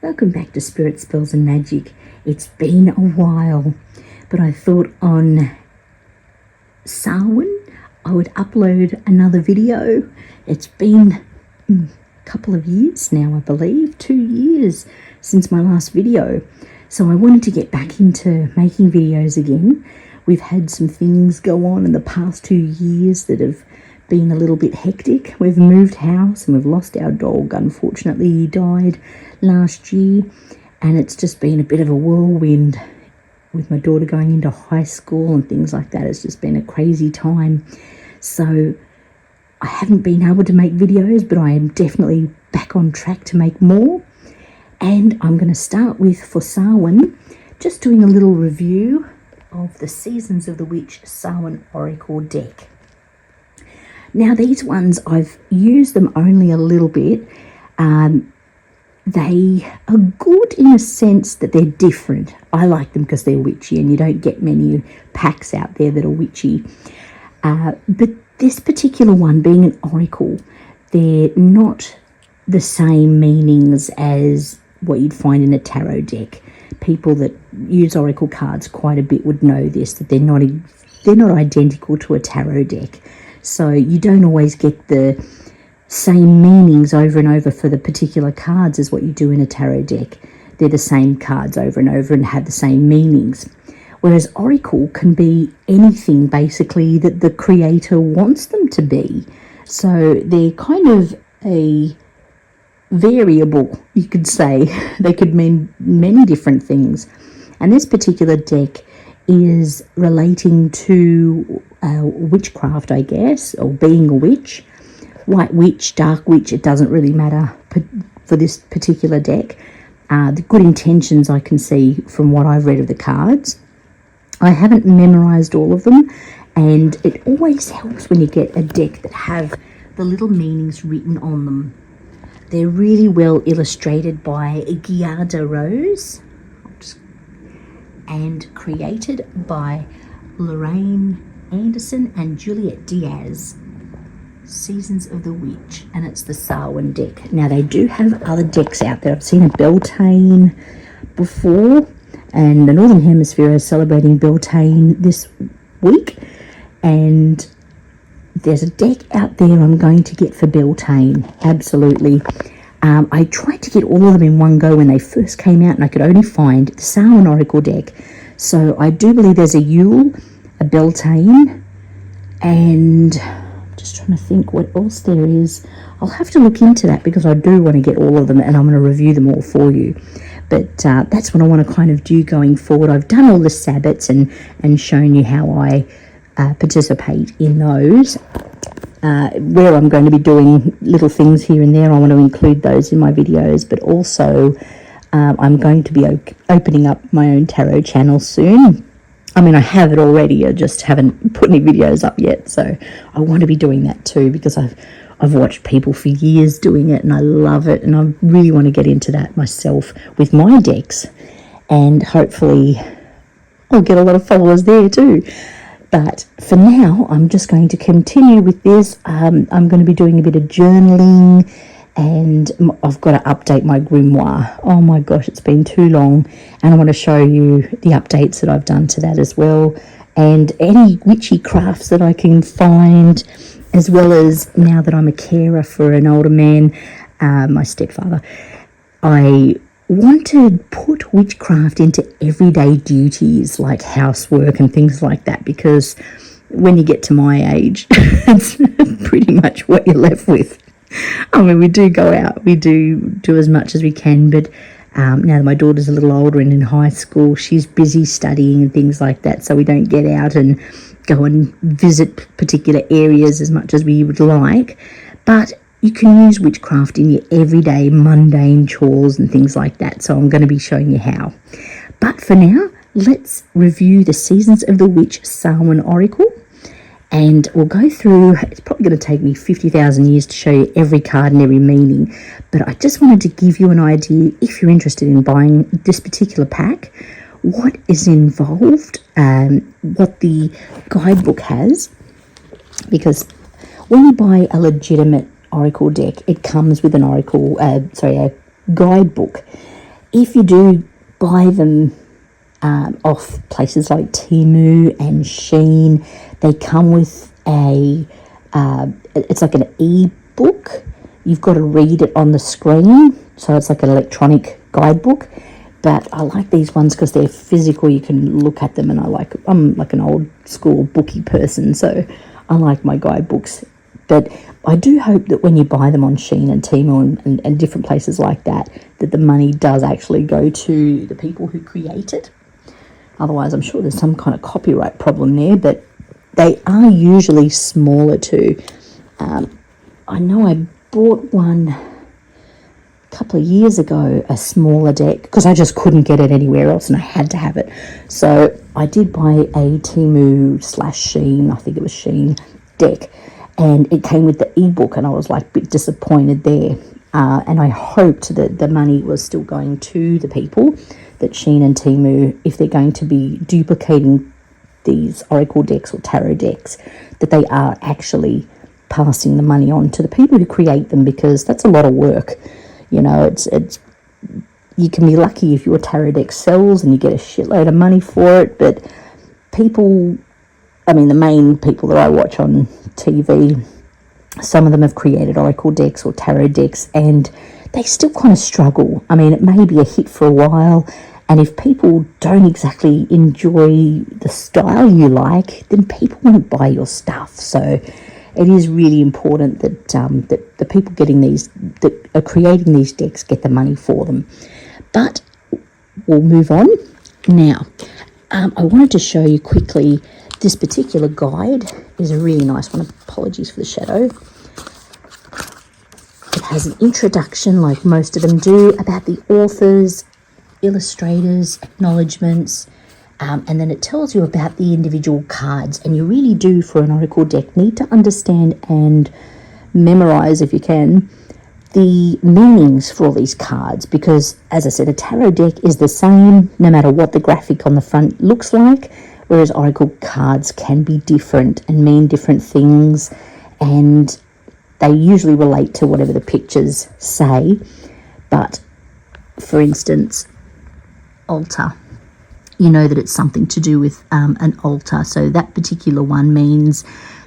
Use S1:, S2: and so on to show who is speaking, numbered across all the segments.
S1: Welcome back to Spirit Spells and Magic. It's been a while, but I thought on Samhain I would upload another video. It's been a couple of years now, I believe, 2 years since my last video. So I wanted to get back into making videos again. We've had some things go on in the past 2 years that have been a little bit hectic. We've moved house and we've lost our dog. Unfortunately, he died last year, and it's just been a bit of a whirlwind with my daughter going into high school and things like that. It's just been a crazy time. So I haven't been able to make videos, but I am definitely back on track to make more. And I'm going to start with, for Samhain, just doing a little review of the Seasons of the Witch Samhain Oracle deck. Now, these ones, I've used them only a little bit. They are good in a sense that they're different. I like them because they're witchy, and you don't get many packs out there that are witchy. But this particular one, being an oracle, they're not the same meanings as what you'd find in a tarot deck. People that use oracle cards quite a bit would know this, that they're not identical to a tarot deck. So you don't always get the same meanings over and over for the particular cards as what you do in a tarot deck. They're the same cards over and over and have the same meanings. Whereas oracle can be anything, basically, that the creator wants them to be. So they're kind of a variable, you could say. They could mean many different things. And this particular deck is relating to witchcraft, I guess, or being a witch. White witch, dark witch, it doesn't really matter for this particular deck. The good intentions I can see from what I've read of the cards. I haven't memorized all of them, and it always helps when you get a deck that have the little meanings written on them. They're really well illustrated by Giada Rose and created by Lorraine Anderson and Juliet Diaz. Seasons of the Witch, and it's the Samhain deck. Now, they do have other decks out there. I've seen a Beltane before, and the Northern Hemisphere is celebrating Beltane this week, and there's a deck out there I'm going to get for Beltane, absolutely. I tried to get all of them in one go when they first came out, and I could only find the Samhain Oracle deck. So I do believe there's a Yule, a Beltane, and I'm just trying to think what else there is. I'll have to look into that because I do want to get all of them, and I'm going to review them all for you. But that's what I want to kind of do going forward. I've done all the Sabbats and shown you how I participate in those. Where I'm going to be doing little things here and there, I want to include those in my videos, but also I'm going to be opening up my own tarot channel soon. I mean, I have it already, I just haven't put any videos up yet, so I want to be doing that too, because I've watched people for years doing it, and I love it, and I really want to get into that myself with my decks, and hopefully I'll get a lot of followers there too. But for now, I'm just going to continue with this. I'm going to be doing a bit of journaling, and I've got to update my grimoire. Oh my gosh, it's been too long, and I want to show you the updates that I've done to that as well, and any witchy crafts that I can find, as well as, now that I'm a carer for an older man, my stepfather, I want to put witchcraft into everyday duties like housework and things like that, because when you get to my age, it's pretty much what you're left with. I mean, we do go out, we do as much as we can, but now that my daughter's a little older and in high school, she's busy studying and things like that, so we don't get out and go and visit particular areas as much as we would like. But you can use witchcraft in your everyday mundane chores and things like that, so I'm going to be showing you how. But for now, let's review the Seasons of the Witch Samhain Oracle, and we'll go through. It's probably going to take me 50,000 years to show you every card and every meaning, but I just wanted to give you an idea, if you're interested in buying this particular pack, what is involved, what the guidebook has, because when you buy a legitimate oracle deck, it comes with an a guidebook, if you do buy them off places like Temu and Shein, they come with it's like an e-book. You've got to read it on the screen, so it's like an electronic guidebook. But I like these ones because they're physical. You can look at them, and I'm like an old school bookie person, so I like my guidebooks. But I do hope that when you buy them on Shein and Temu and different places like that, that the money does actually go to the people who create it. Otherwise, I'm sure there's some kind of copyright problem there, but they are usually smaller too. I know I bought one a couple of years ago, a smaller deck, because I just couldn't get it anywhere else and I had to have it. So I did buy a Temu/Shein, I think it was Shein deck, and it came with the ebook, and I was like a bit disappointed there. And I hoped that the money was still going to the people, that Shein and Temu, if they're going to be duplicating these oracle decks or tarot decks, that they are actually passing the money on to the people who create them, because that's a lot of work. You know, it's you can be lucky if your tarot deck sells and you get a shitload of money for it, but people, I mean, the main people that I watch on TV, some of them have created oracle decks or tarot decks, and they still kind of struggle. I mean, it may be a hit for a while, and if people don't exactly enjoy the style you like, then people won't buy your stuff. So it is really important that that the people that are creating these decks get the money for them. But we'll move on now. I wanted to show you quickly, this particular guide is a really nice one. Apologies for the shadow. It has an introduction, like most of them do, about the authors, illustrators, acknowledgements, and then it tells you about the individual cards. And you really do, for an oracle deck, need to understand and memorize, if you can, the meanings for all these cards, because, as I said, a tarot deck is the same no matter what the graphic on the front looks like, whereas oracle cards can be different and mean different things, and they usually relate to whatever the pictures say. But, for instance, altar, you know that it's something to do with an altar. So that particular one means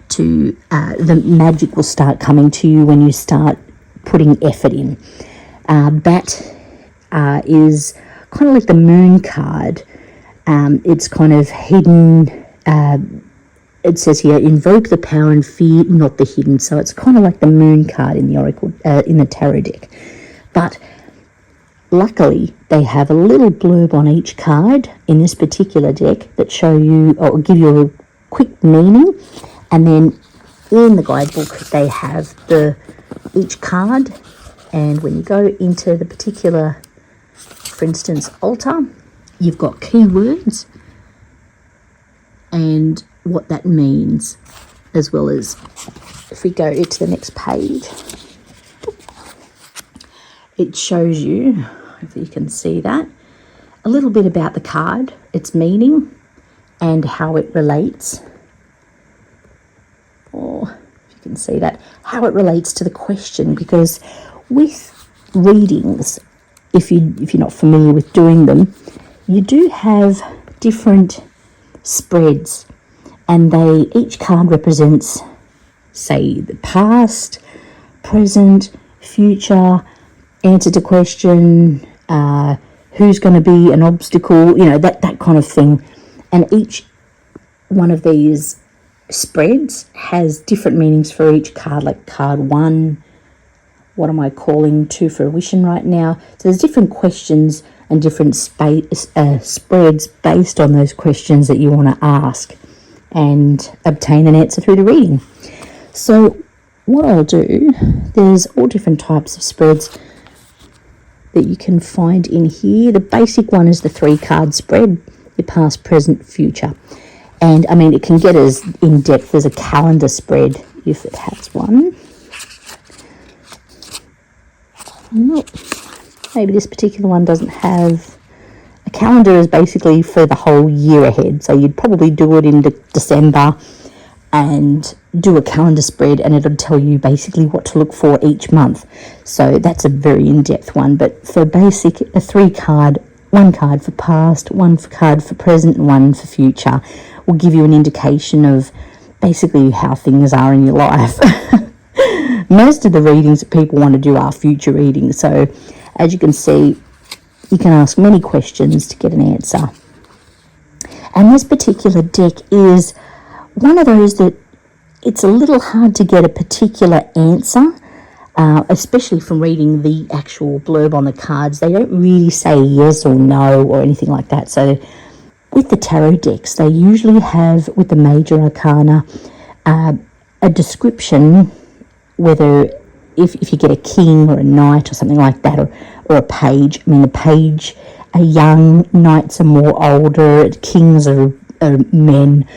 S1: to the magic will start coming to you when you start putting effort in. That is kind of like the moon card. It's kind of hidden. It says here, invoke the power and fear, not the hidden. So it's kind of like the moon card in the oracle, in the tarot deck. But luckily, they have a little blurb on each card in this particular deck that show you, or give you a quick meaning. And then in the guidebook, they have each card. And when you go into the particular, for instance, altar, you've got keywords and what that means, as well as, if we go to the next page, it shows you, if you can see that, a little bit about the card, its meaning, and how it relates, or if you can see that, how it relates to the question. Because with readings, if you're not familiar with doing them, you do have different spreads, and each card represents, say, the past, present, future, answer to question, who's going to be an obstacle, you know, that kind of thing. And each one of these spreads has different meanings for each card, like card 1, what am I calling to fruition right now? So there's different questions and different spreads based on those questions that you want to ask and obtain an answer through the reading. So what I'll do, there's all different types of spreads that you can find in here. The basic one is the 3-card spread, your past, present, future. And I mean, it can get as in depth as a calendar spread if it has one. Nope. Maybe this particular one doesn't have. A calendar is basically for the whole year ahead, so you'd probably do it in December, and do a calendar spread, and it'll tell you basically what to look for each month. So that's a very in-depth one. But for basic, a 3-card, 1 card for past, 1 card for present, and 1 for future will give you an indication of basically how things are in your life. Most of the readings that people want to do are future readings. So as you can see, you can ask many questions to get an answer. And this particular deck is one of those that it's a little hard to get a particular answer, especially from reading the actual blurb on the cards. They don't really say yes or no or anything like that. So with the tarot decks, they usually have, with the major arcana, a description, whether if you get a king or a knight or something like that, or a page. I mean, the page are young, knights are more older, kings are men,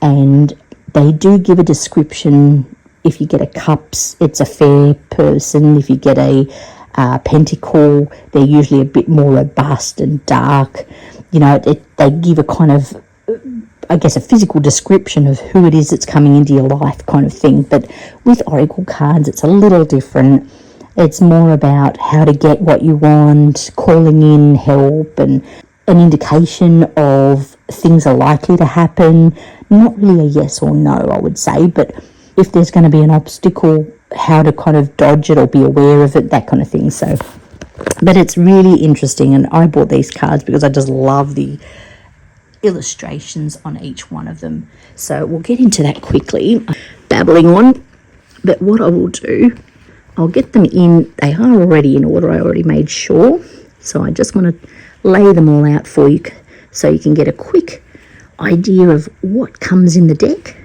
S1: and they do give a description. If you get a cups, it's a fair person. If you get a pentacle, they're usually a bit more robust and dark. You know, they give a kind of, I guess, a physical description of who it is that's coming into your life kind of thing. But with oracle cards, it's a little different. It's more about how to get what you want, calling in help, and an indication of things are likely to happen. Not really a yes or no, I would say, but if there's going to be an obstacle, how to kind of dodge it or be aware of it, that kind of thing. So, but it's really interesting, and I bought these cards because I just love the illustrations on each one of them. So we'll get into that quickly. Babbling on, but what I will do, I'll get them in. They are already in order. I already made sure. So I just want to lay them all out for you so you can get a quick idea of what comes in the deck,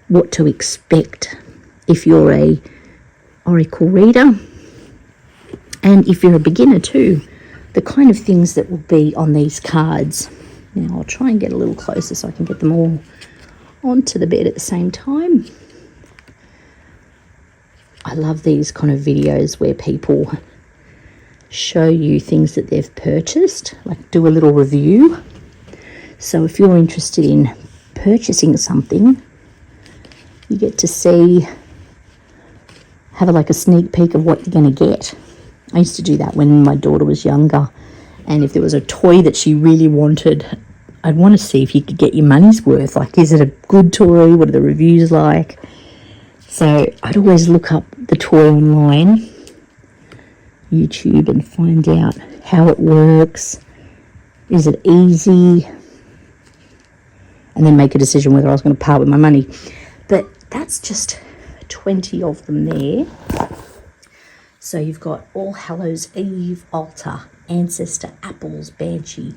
S1: what to expect if you're a oracle reader, and if you're a beginner too, the kind of things that will be on these cards. Now I'll try and get a little closer so I can get them all onto the bed at the same time. I love these kind of videos where people show you things that they've purchased, like do a little review. So if you're interested in purchasing something, you get to see, have like a sneak peek of what you're going to get. I used to do that when my daughter was younger, and if there was a toy that she really wanted, I'd want to see if you could get your money's worth. Like, is it a good toy? What are the reviews like? So I'd always look up the toy online, YouTube, and find out how it works. Is it easy? And then make a decision whether I was going to part with my money. But that's just 20 of them there. So you've got All Hallows Eve, Altar, Ancestor, Apples, Banshee,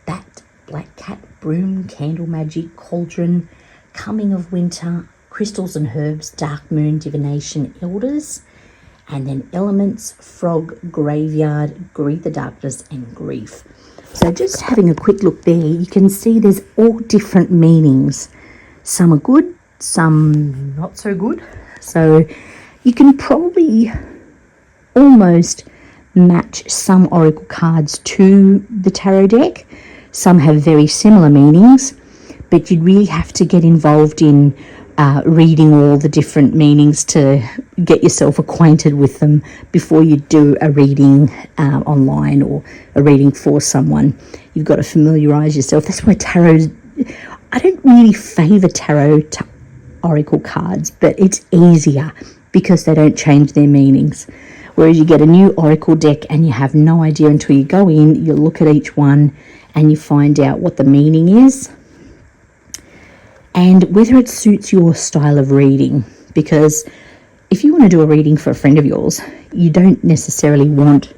S1: Bat, Black Cat, Broom, Candle Magic, Cauldron, Coming of Winter, Crystals and Herbs, Dark Moon, Divination, Elders, and then Elements, Frog, Graveyard, Greet the Darkness, and Grief. So just having a quick look there, you can see there's all different meanings. Some are good, some not so good. So you can probably almost match some oracle cards to the tarot deck. Some have very similar meanings, but you'd really have to get involved in reading all the different meanings to get yourself acquainted with them before you do a reading online or a reading for someone. You've got to familiarize yourself. That's why tarot, I don't really favor tarot oracle cards, but it's easier because they don't change their meanings. Whereas you get a new oracle deck and you have no idea until you go in, you look at each one and you find out what the meaning is and whether it suits your style of reading. Because if you want to do a reading for a friend of yours, you don't necessarily want,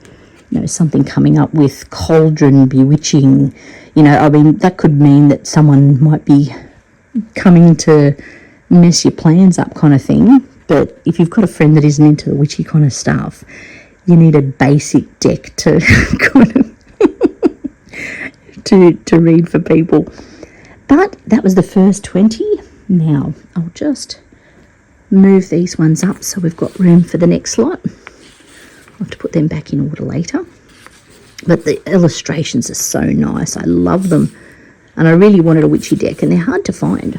S1: something coming up with cauldron, bewitching. That could mean that someone might be coming to mess your plans up kind of thing. But if you've got a friend that isn't into the witchy kind of stuff, you need a basic deck to kind of to read for people. But that was the first 20. Now I'll just move these ones up so we've got room for the next lot. I'll have to put them back in order later. But the illustrations are so nice. I love them. And I really wanted a witchy deck, and they're hard to find.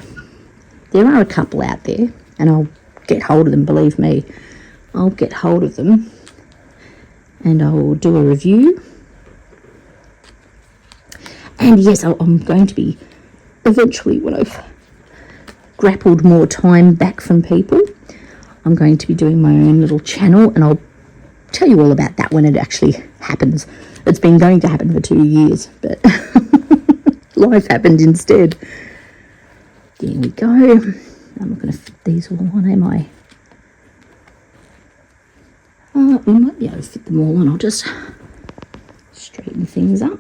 S1: There are a couple out there, and I'll get hold of them, believe me. I'll get hold of them, and I'll do a review. And yes, I'm going to be, eventually, when I've grappled more time back from people, I'm going to be doing my own little channel, and I'll tell you all about that when it actually happens. It's been going to happen for 2 years, but life happened instead. There we go. I'm not going to fit these all on, am I? We might be able to fit them all on. I'll just straighten things up.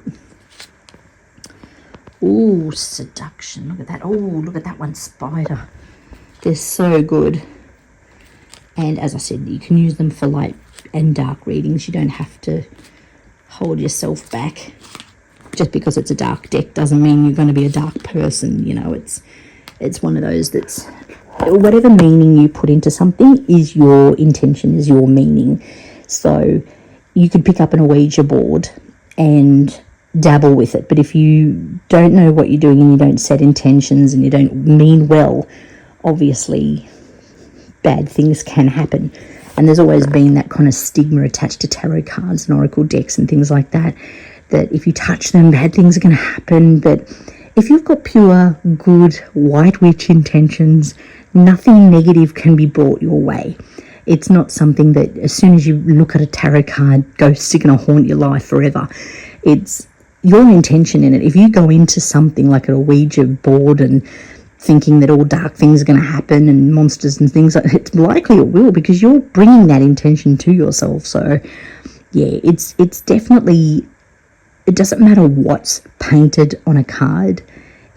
S1: Oh, seduction. Look at that. Oh, look at that one, spider. They're so good. And as I said, you can use them for light and dark readings. You don't have to hold yourself back. Just because it's a dark deck doesn't mean you're going to be a dark person. You know, it's one of those that's, whatever meaning you put into something is your intention, is your meaning. So you could pick up an Ouija board and dabble with it, but if you don't know what you're doing and you don't set intentions and you don't mean well, obviously bad things can happen. And there's always been that kind of stigma attached to tarot cards and oracle decks and things like that, that if you touch them, bad things are going to happen. But if you've got pure, good, white witch intentions, nothing negative can be brought your way. It's not something that as soon as you look at a tarot card, ghosts are going to haunt your life forever. It's your intention in it. If you go into something like a Ouija board and thinking that all dark things are going to happen and monsters and things, it's likely it will, because you're bringing that intention to yourself. So yeah, it's definitely, it doesn't matter what's painted on a card,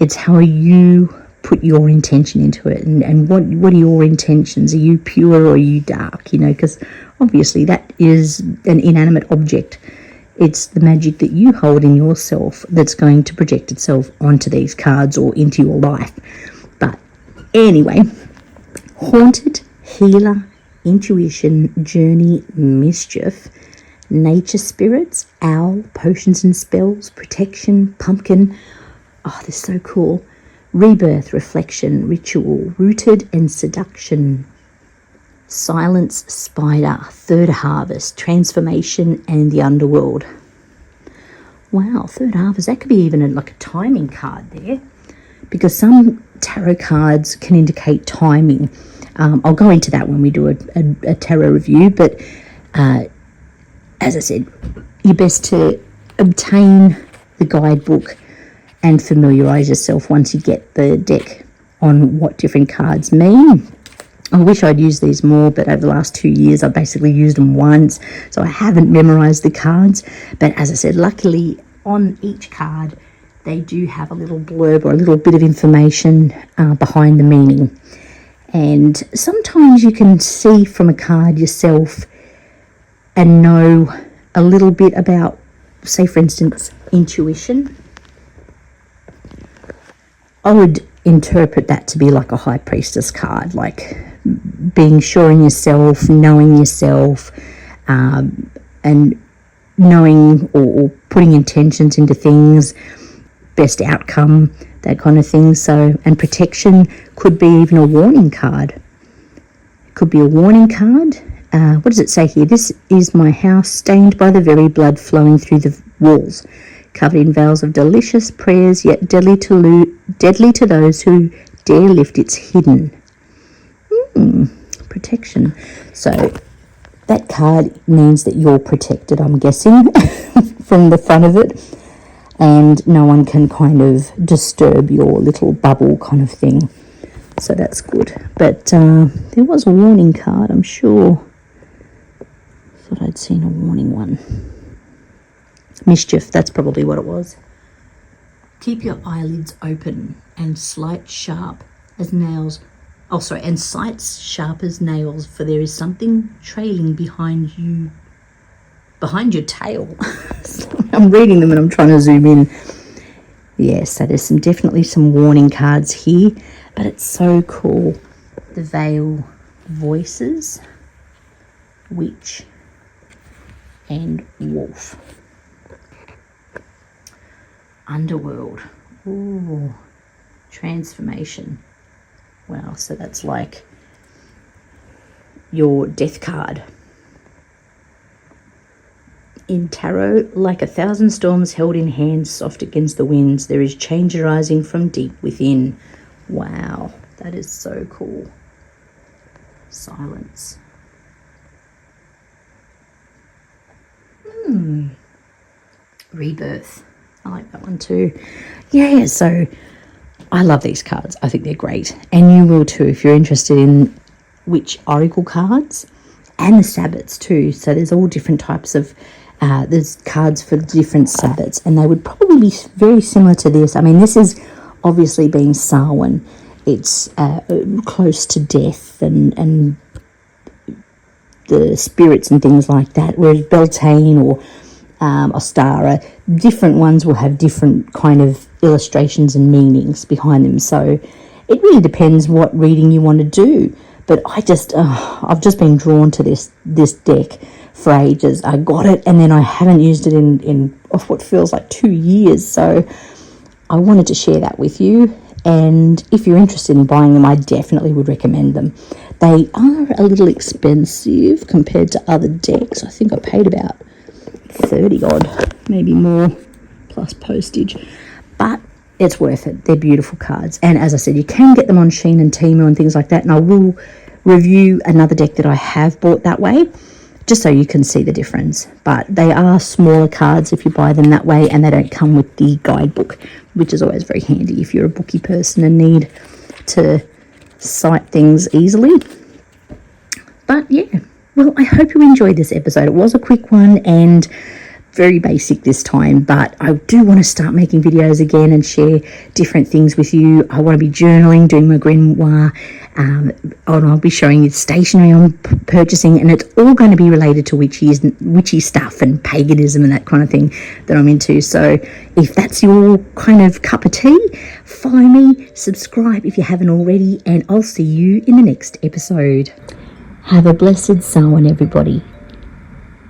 S1: it's how you put your intention into it, and what are your intentions? Are you pure or are you dark? You know, because obviously that is an inanimate object. It's the magic that you hold in yourself that's going to project itself onto these cards or into your life. But anyway, haunted, healer, intuition, journey, mischief, nature spirits, owl, potions and spells, protection, pumpkin. Oh, this is so cool. Rebirth, reflection, ritual, rooted and seduction, silence, spider, third harvest, transformation, and the underworld. Wow, third harvest. That could be even like a timing card there, because some tarot cards can indicate timing. I'll go into that when we do a tarot review, but as I said, you're best to obtain the guidebook and familiarise yourself once you get the deck on what different cards mean. I wish I'd used these more, but over the last 2 years I basically used them once, so I haven't memorised the cards. But as I said, luckily on each card they do have a little blurb or a little bit of information behind the meaning. And sometimes you can see from a card yourself and know a little bit about, say for instance, intuition. I would interpret that to be like a high priestess card, like being sure in yourself, knowing yourself, and knowing or putting intentions into things, best outcome, that kind of thing. So, and protection could be even a warning card. It could be a warning card. What does it say here? This is my house, stained by the very blood flowing through the walls, covered in vows of delicious prayers, yet deadly to those who dare lift its hidden. Protection. So that card means that you're protected, I'm guessing, from the front of it, and no one can kind of disturb your little bubble kind of thing. So that's good. But there was a warning card, I'm sure. Thought I'd seen a warning one. Mischief, that's probably what it was. Keep your eyelids open and sights sharp as nails. Oh, sorry, and sights sharp as nails, for there is something trailing behind your tail. I'm reading them and I'm trying to zoom in. Yes, so there's definitely some warning cards here, but it's so cool. The veil, voices, witch, and wolf. Underworld. Ooh, transformation. Wow, so that's like your death card. In tarot, like 1,000 storms held in hands soft against the winds, there is change arising from deep within. Wow, that is so cool. Silence. Rebirth. I like that one too. Yeah, so I love these cards. I think they're great. And you will too if you're interested in witch oracle cards and the sabbats too. So there's all different types of, there's cards for different sabbats, and they would probably be very similar to this. I mean, this is obviously being Samhain. It's close to death and the spirits and things like that, whereas Beltane or Ostara, different ones will have different kind of illustrations and meanings behind them. So it really depends what reading you want to do. But I've just been drawn to this deck for ages. I got it and then I haven't used it in what feels like 2 years. So I wanted to share that with you. And if you're interested in buying them, I definitely would recommend them. They are a little expensive compared to other decks. I think I paid about 30 odd, maybe more, plus postage. But it's worth it. They're beautiful cards. And as I said, you can get them on Shein and Temu and things like that. And I will review another deck that I have bought that way, just so you can see the difference. But they are smaller cards if you buy them that way, and they don't come with the guidebook, which is always very handy if you're a booky person and need to cite things easily. But yeah, well, I hope you enjoyed this episode. It was a quick one and very basic this time, but I do want to start making videos again and share different things with you. I want to be journaling, doing my grimoire, and I'll be showing you the stationery I'm purchasing, and it's all going to be related to witchy stuff and paganism and that kind of thing that I'm into. So if that's your kind of cup of tea, follow me, subscribe if you haven't already, and I'll see you in the next episode. Have a blessed Samhain, everybody.